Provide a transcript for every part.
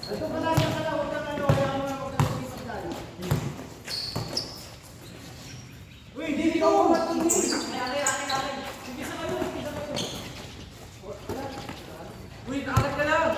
Ito ka lang, huwag kang ano, kaya mo na magkakasipag tayo. Uy, hindi ko matindi. Akin. Sige sa kayo. Uy, nakakat ka lang.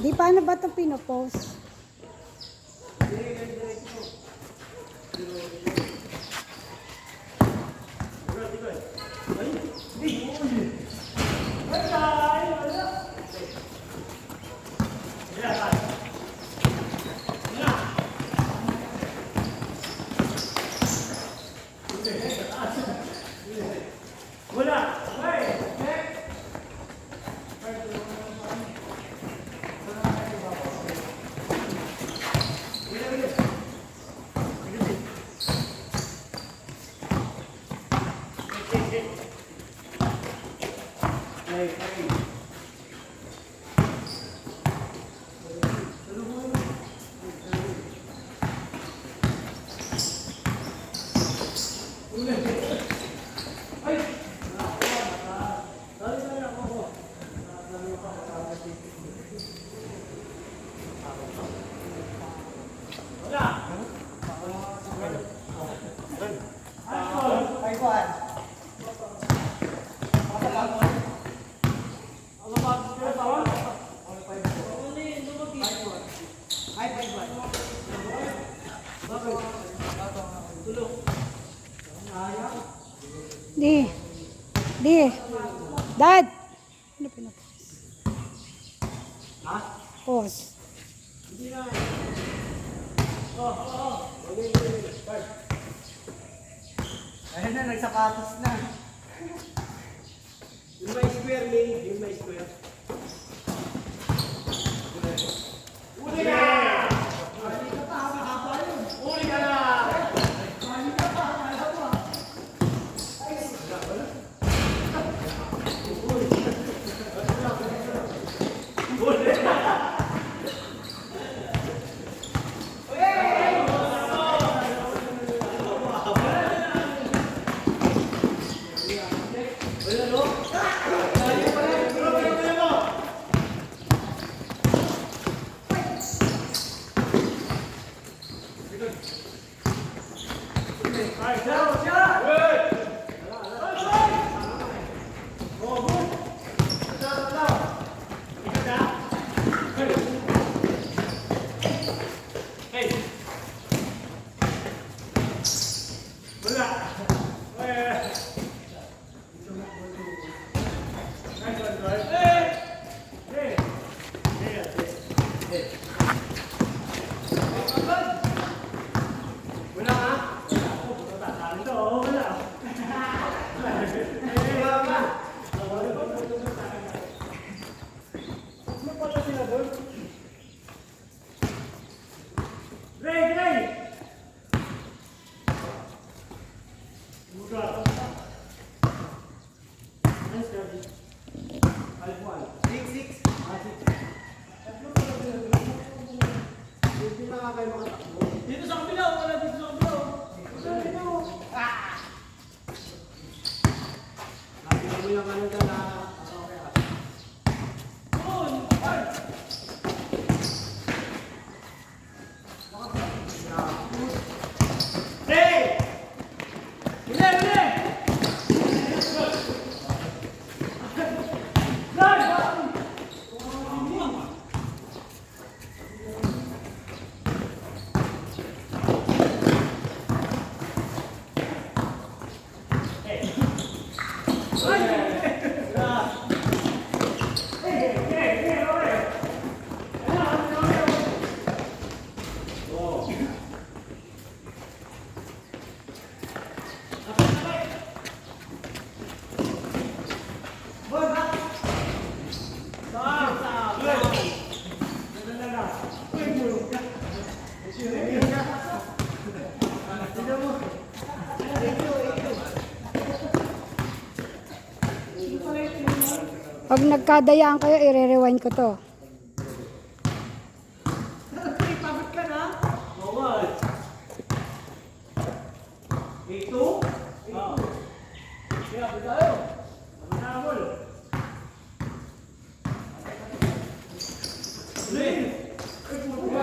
Di paano ba ito pinopost? Ay, bye, bye. Bakit? Tulog. Ayaw. Di. Di. Dad! Ano pinopost? Ha? Pause. Hindi na. Okay. Bye. Ayun na, nagsapatos na. Yung may square, May. Yung may square. Uli ka! Uli ka pa, mahaba yun. Uli ka na! Uli ka pa, mahaba. Ay, wala. Uli ka! Dito sa kabila, wala dito sa kabila. Lagi mo yung ano dyan na... Hey! Huli! Huli! Pag nagkadayaan kayo, i-rewind ko to. Pagod ka na? Bawal. Ito? Oo. Kaya, pwede tayo. Manamol. Uli! Come on.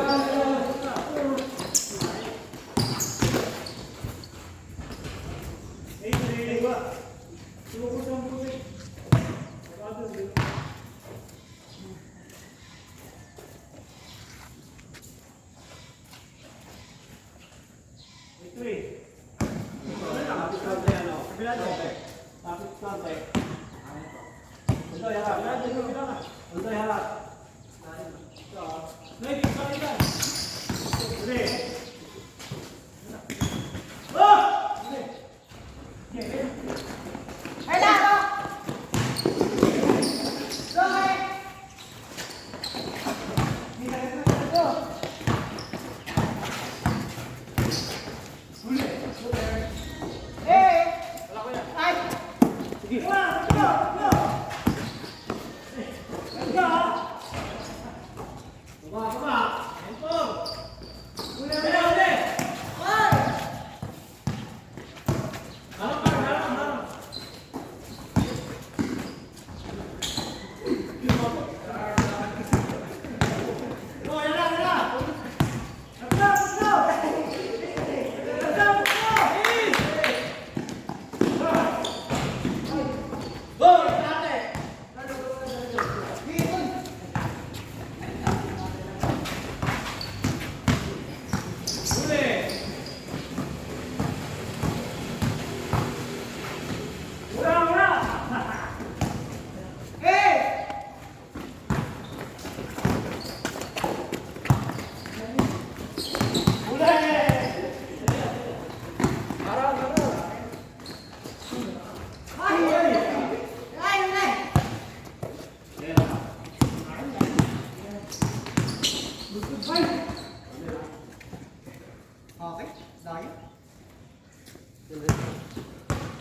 Okay, dahil.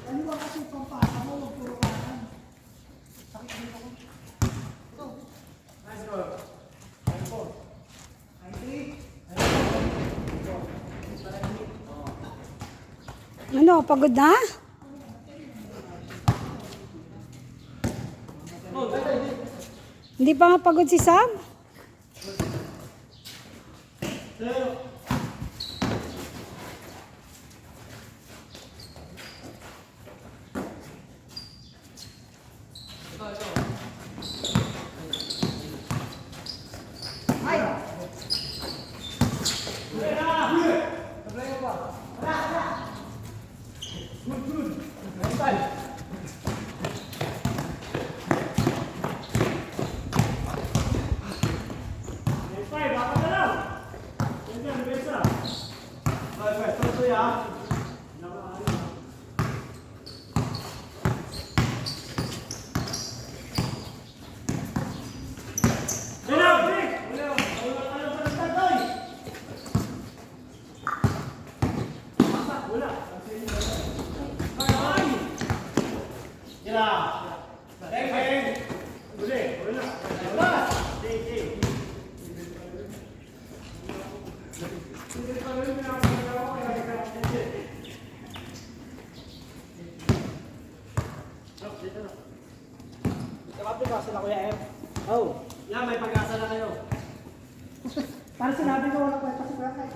Ano ba kasi pampasa mo, huwag puro kanan. Sakit dito ko. Ito. Nice goal. Nice goal. Ano, pagod na? Hindi pa nga pagod si Sam? Pag-asa na Kuya F. Oh, yan, may pag-asa na kayo. Para sinabi ko wala kwenta si Kuya F.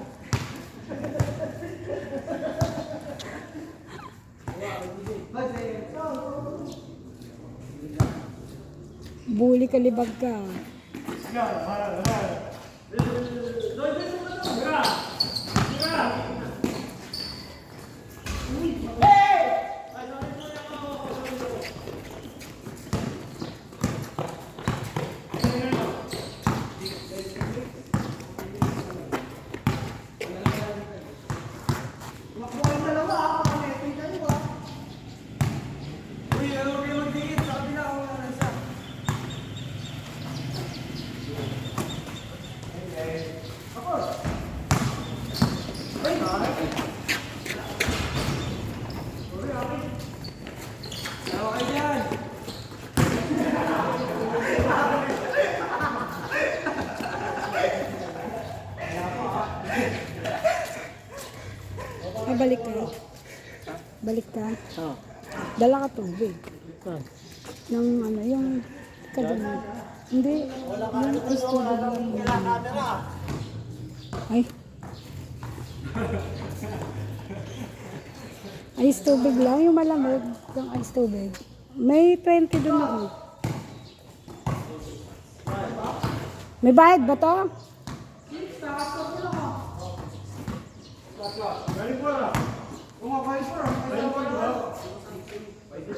Buli ka, libag ka. Ay, balik ka. Balik ka. Oh. Dala ka tubig. Saan? Ng ano, yung kadami. Hindi, yung ice tubig lang. Ay. Ice tubig lang, yung malamig. Yung ice tubig. May 20 dun ako. May bayad ba to?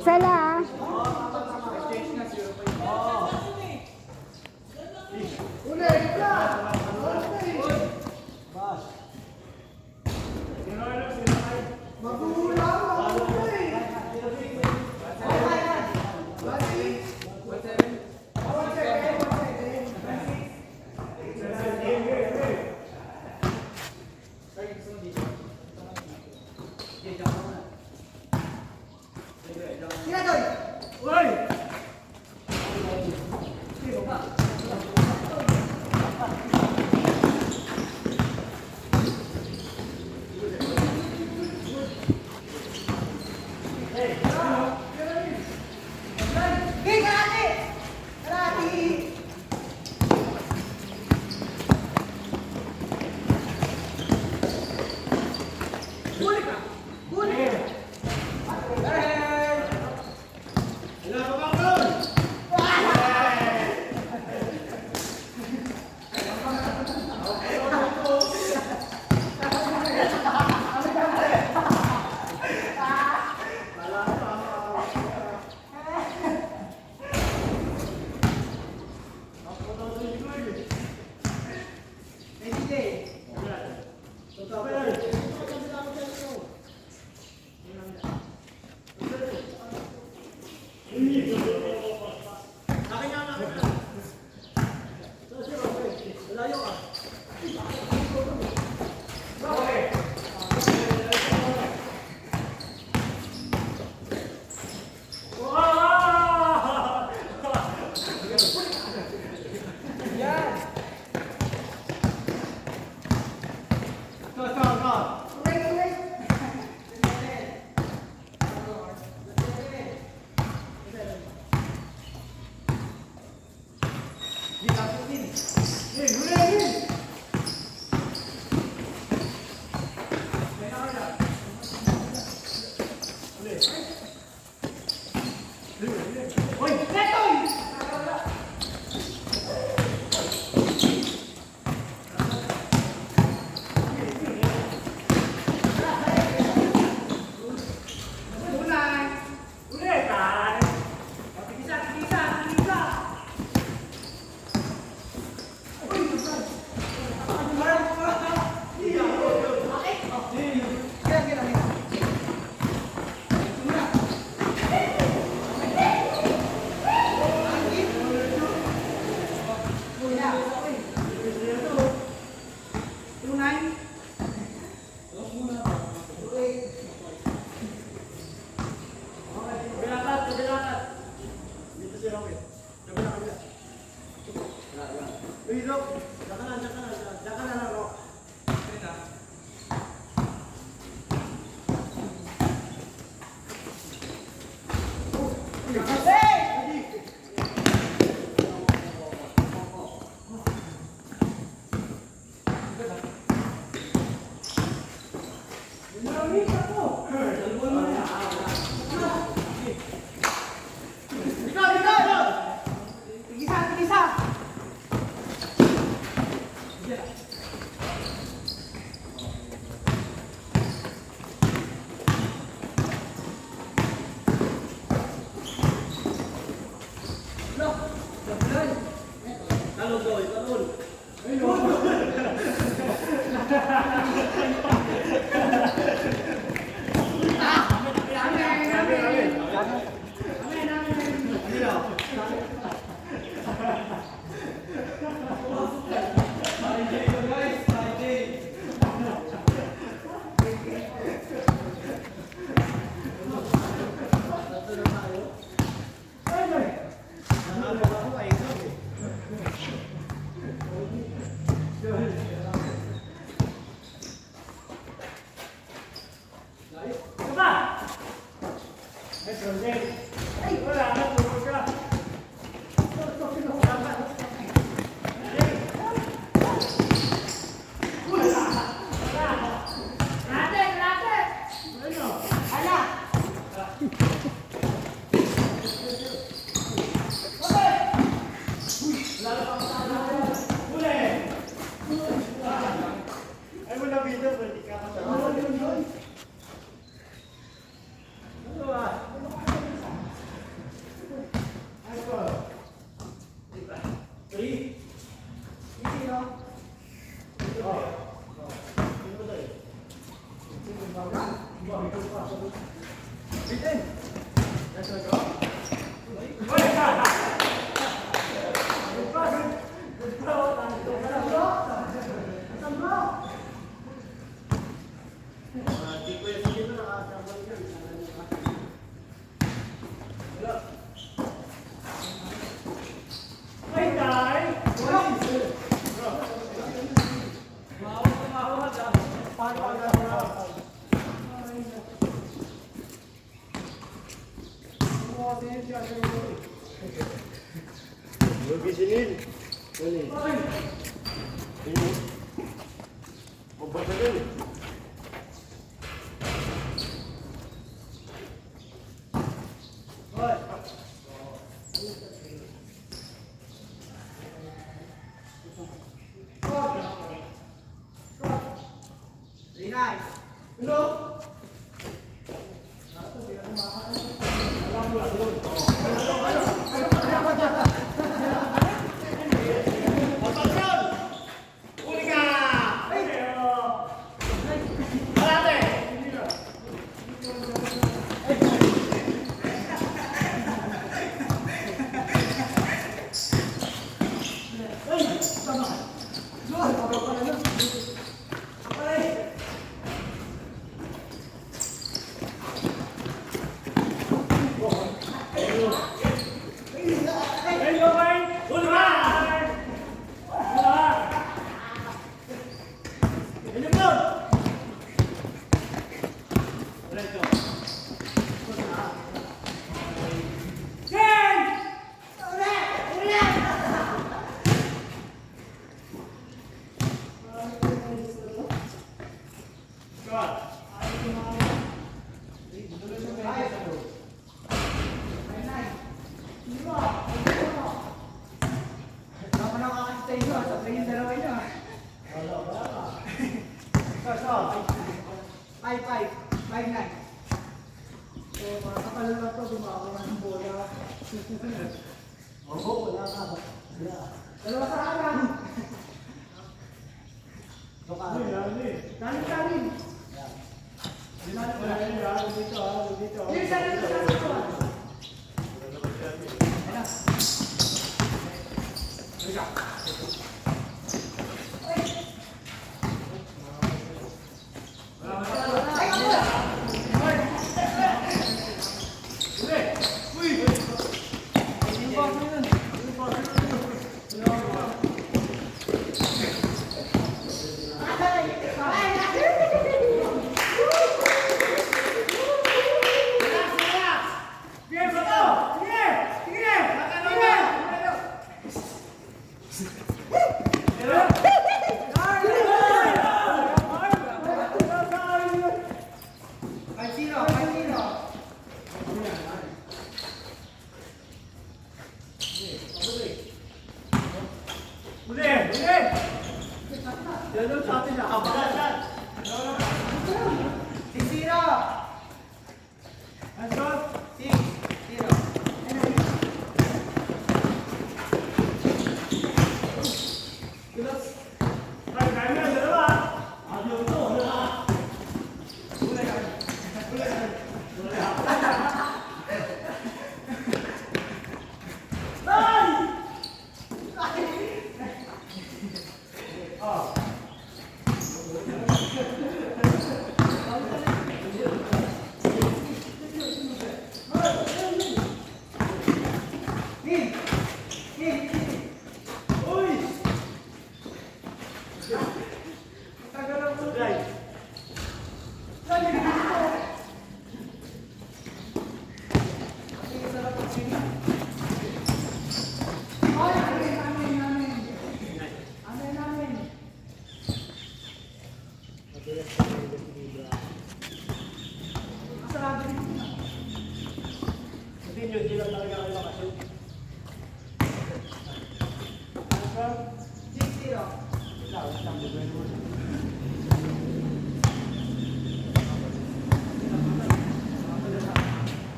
Sala. Ay! Tama! Yun!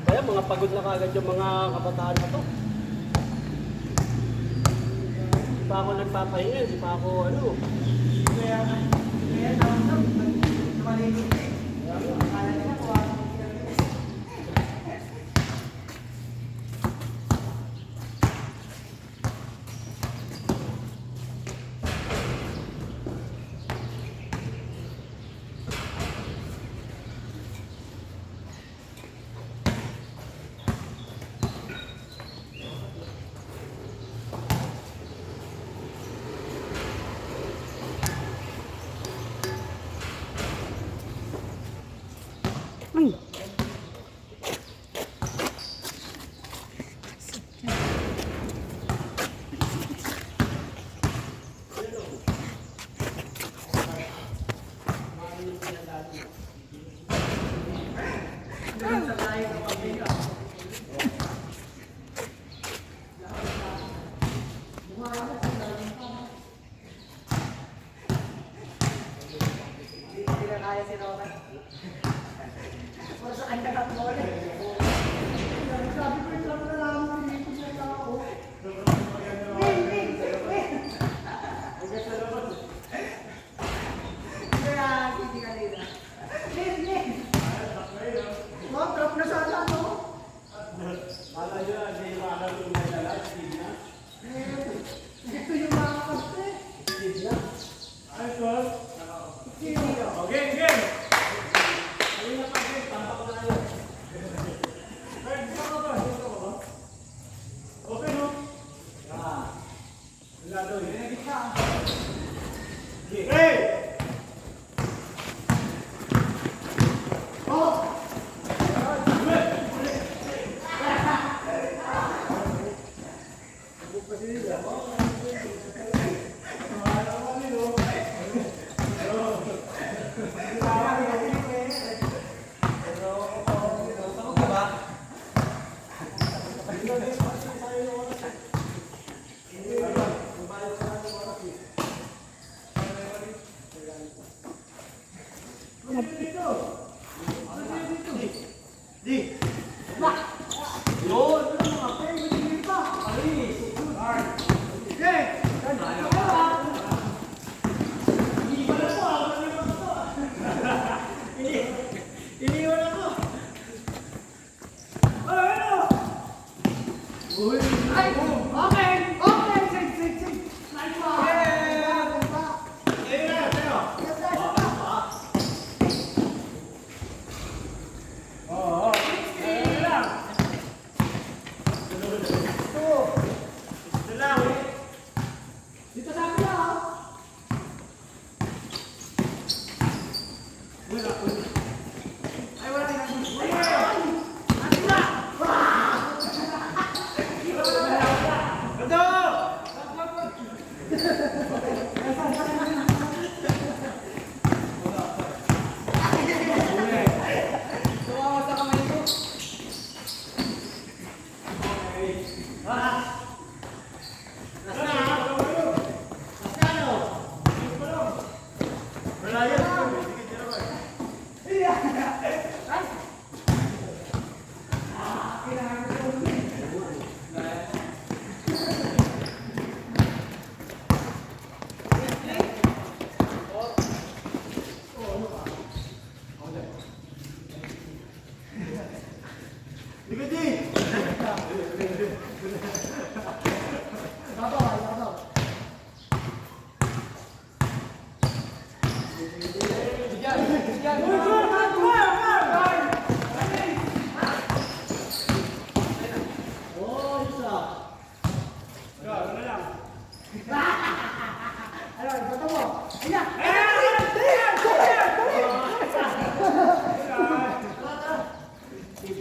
Kaya mga pagod na kagad yung mga kabataan na to. Di pa ako nagpapahinga, di pa ako ano. Kaya maligot eh. Akala nila kuha. Ay. Kaya si Roman. Sa kanya ka mo ulit. Sabi ko lang na lang dito sa tao. Kaya hindi ka nila. Wow, drop na sana no? Kala nyo, hindi maalam yung may dala, Steve na. Ito yung mga kapte. Steve na. Ay, Iniwan ako. Ay, okay. Okay, sig. Nice one. Dito sa akin na. Ay, wala rin.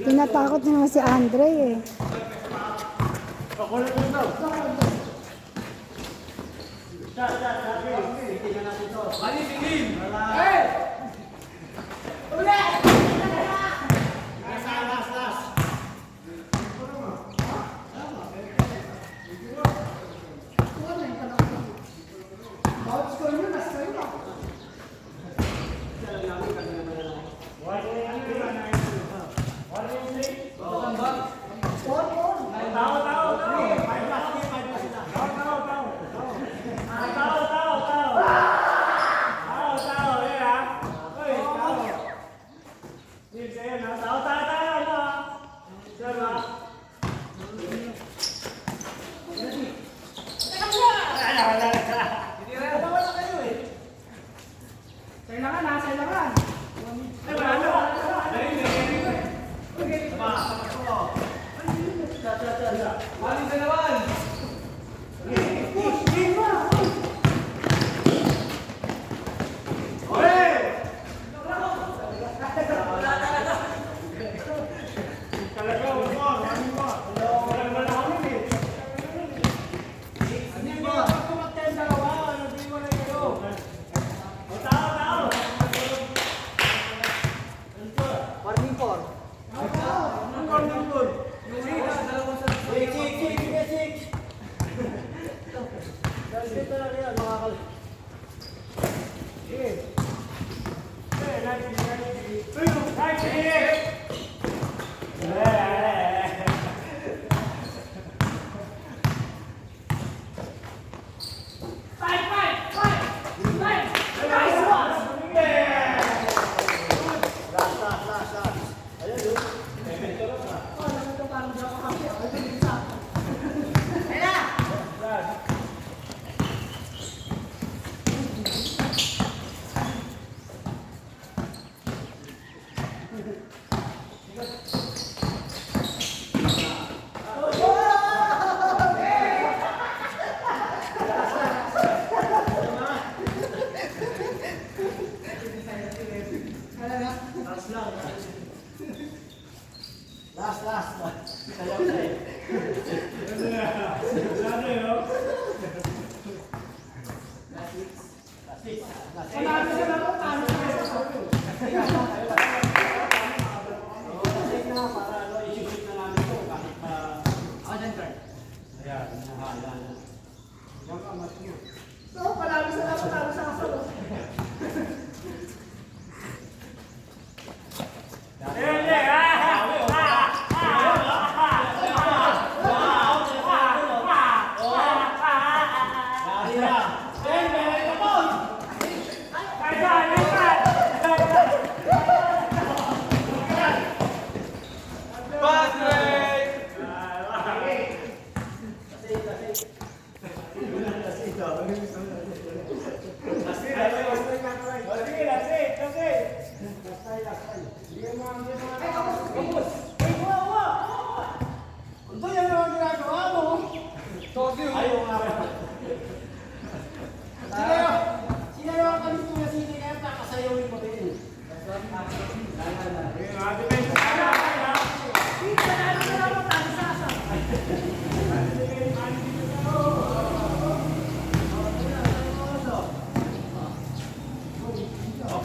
Tinatakot niya naman si Andre eh.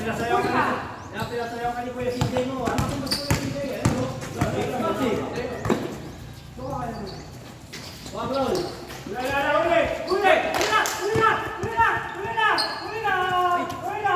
Pinasayaw ka na. Kaya pinasayaw ka ni Kuya CJ mo. Ano kung mas Kuya CJ? Ano? Wag roll. Uli! Uli! Uli na! Uli na! Uli na! Uli na! Uli na! Uli na!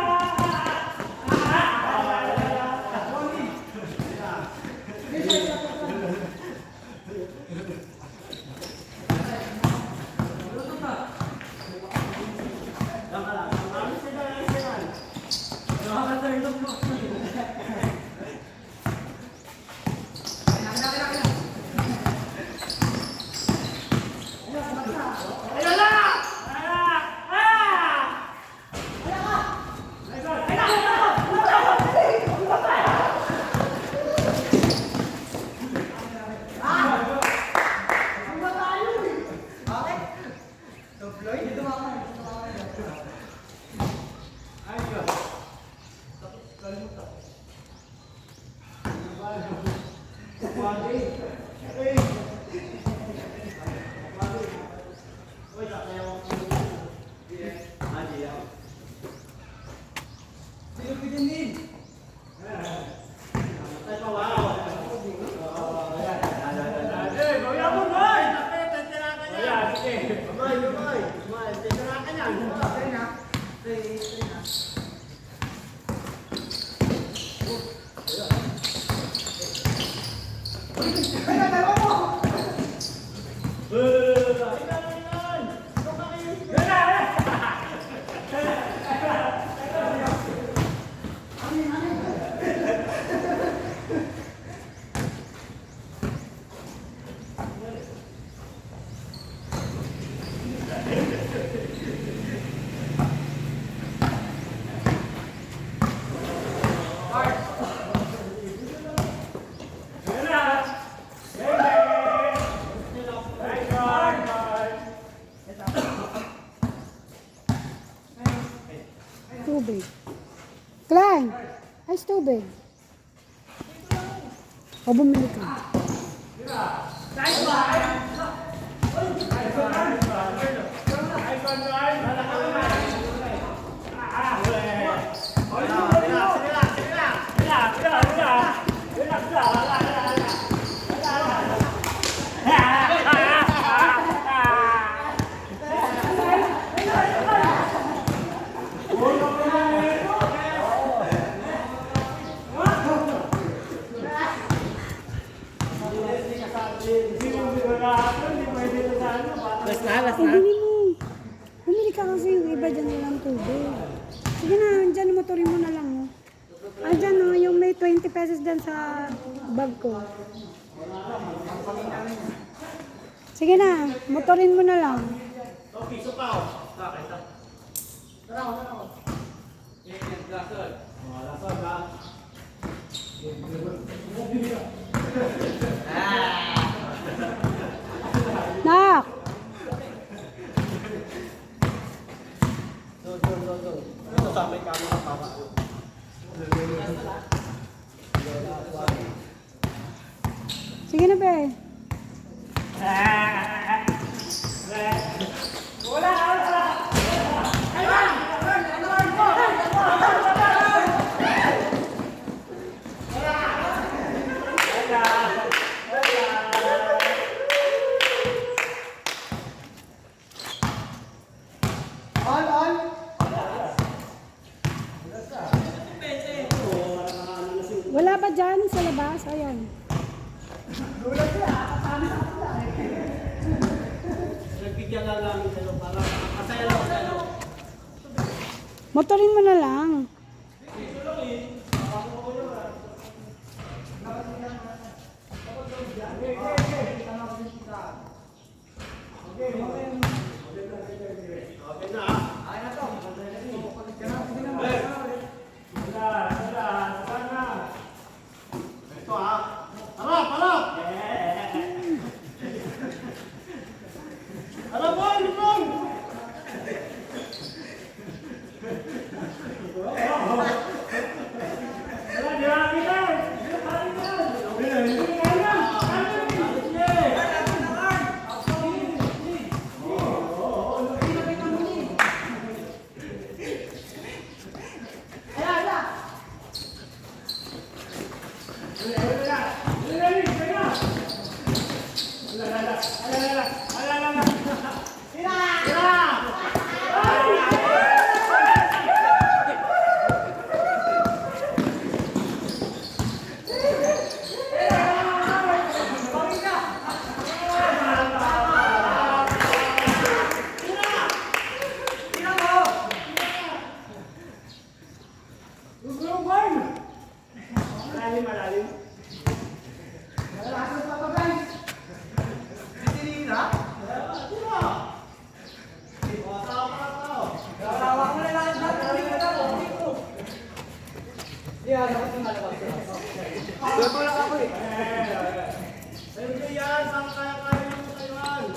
Tubig. Klein! Ice tubig. O bumili ka. Bili mo. Bumili ka kasi yung iba dyan walang tubig. Sige na, dyan motorin mo na lang. Oh. Dyan oh, yung may 20 pesos dyan sa bag ko. Sige na, motorin mo na lang. Okay, so pa. Nak! Ito sa may kami ng papa. Sige na, be. Wala ba dyan sa labas? Ayan. Nagbigyan lang namin kayo para masaya lang kayo. Motorin mo na lang. Okay na. Ay na to. Ito ha. Harap, harap. Harap mo, Lipong. Malalim, malalim. Siyempre yan, baka kaya-kaya mo kayo yan.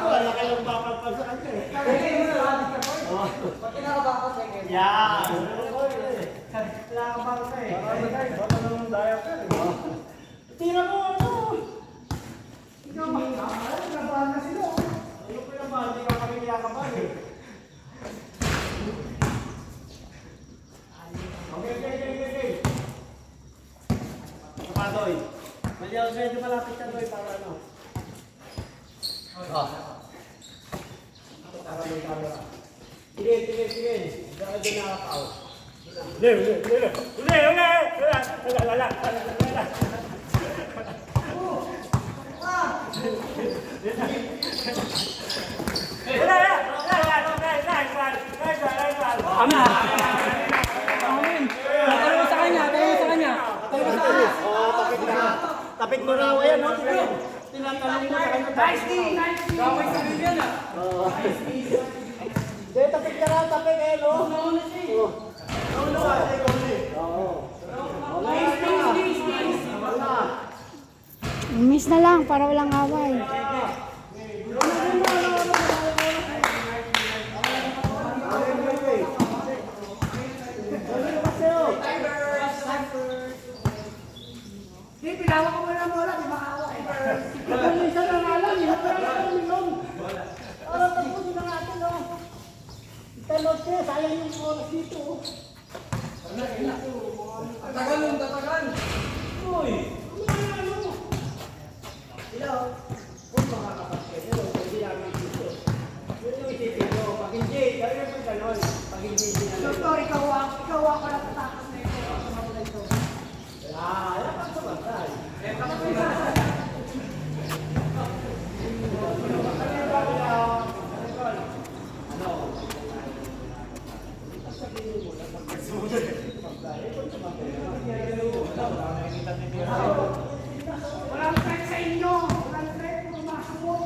Wala kayong papagpag sa kanya eh. Yan. Baka naman daya ka eh. Tira mo ano? Ikaw kinabahan na sila. Ano ko naman, hindi ka kami kinakabahan eh. Okay. Kapatoy. Maliyaw, medyo malapit ka doy para ano. Sige. Dahil din nakakaw. Uli! Wala. Tapik mo raw yan, no? Tinatanong mo sa kanya. Nice. Gawin sa rin yan, ah. Tapik ka na, tapik eh, no? Nauna siya eh. Miss na lang para walang away. Pinawa ko muna mo lang, di makawa eh. Isa na nga lang, hindi ko lang minum. Parang tapusin na natin, no? Italot siya, sayang yung oras dito. Tatagal. Uy! Hello? Kung makakapagkaya, pwede namin dito. Yun yung isipin mo, pag hindi, gawin mo gano'n. Pag hindi sinalamin. Doktor, ikaw ako lang tatakas na ito. Dapat sabantay. Walang threat sa inyo. Walang threat kung masubok.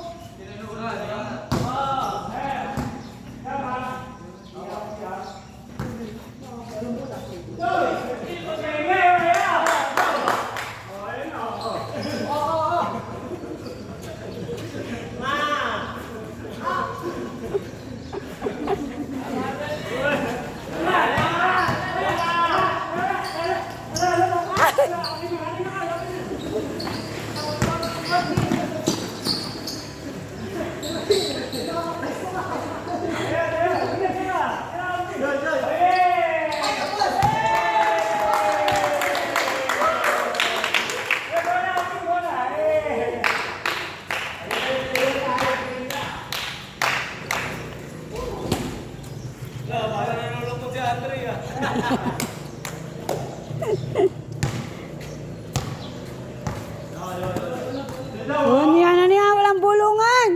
Ano yan, walang bulungan.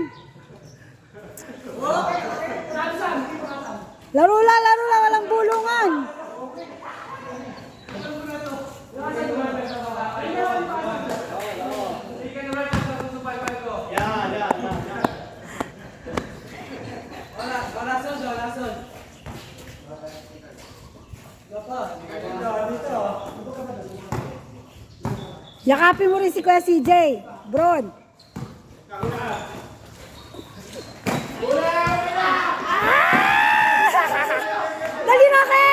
Laro la, walang bulungan. Yakapin mo rin si Kuya CJ, Bron. Dali na ke!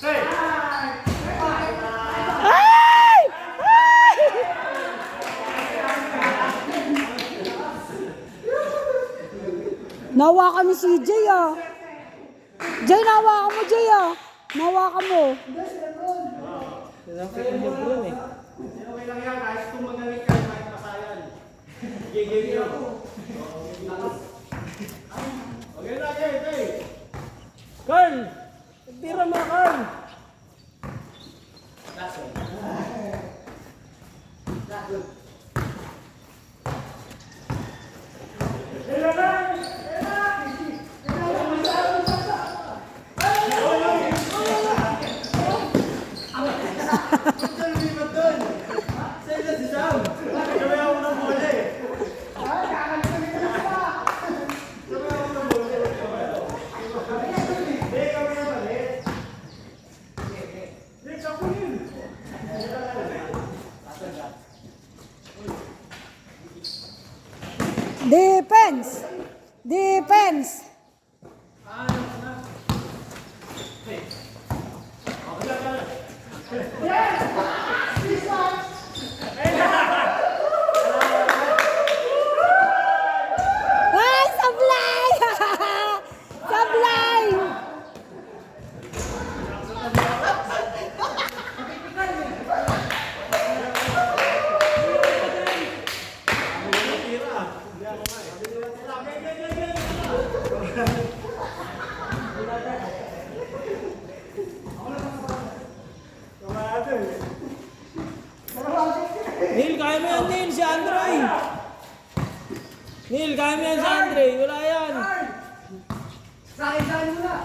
Ay! Ay! Nawa kami si Jay ah. Jay, nawa ka mo Jay ah. Nawa ka mo. Okay lang yan, kahit kung magaling ka, kahit pasayan. Gigil yun. Okay na, Jay. Carl! Tira mo, Carl! Defense! Defense! Ay, sablay! Sablay! Neil, kaya mo yan, Neil, si Andre! Neil, kaya mo yan si Andre! Wala yan! Sahin muna.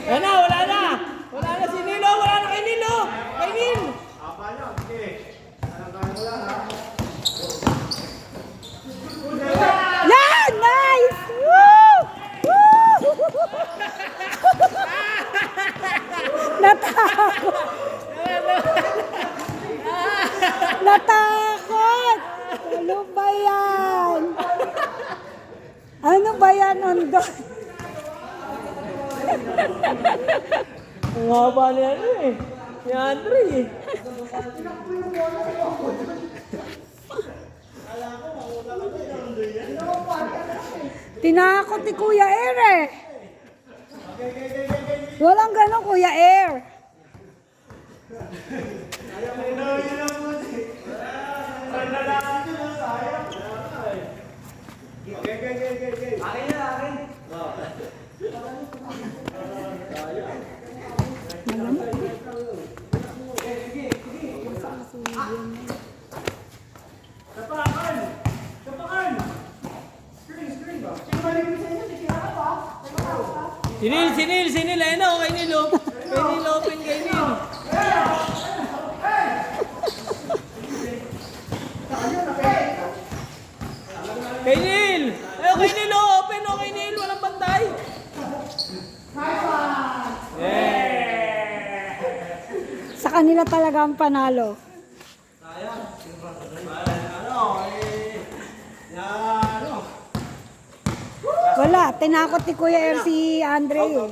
Wala na, wala na! Wala na si Neil, oh! Wala na kay Neil, oh! Kay Neil! Apa yan? Sige. Alam mo lang, ha? Yan! Nice! Woo! Woo! Natakot! Natakot! Ano ba yan? Ano ba yan, Ondo? Ang haba na yan, eh! Si Andre, eh! Tinakot ni Kuya Air eh. Walang ganon, Kuya Air. Si Neil, ayun na, oh, kay Neil, oh! Kay Neil, open kay Neil! Kay Neil! Ayun, kay Neil, oh! Open, oh, kay Neil! Walang bantay! Sa kanila talaga ang panalo. Wala, tinakot ni Kuya Air si Andre eh.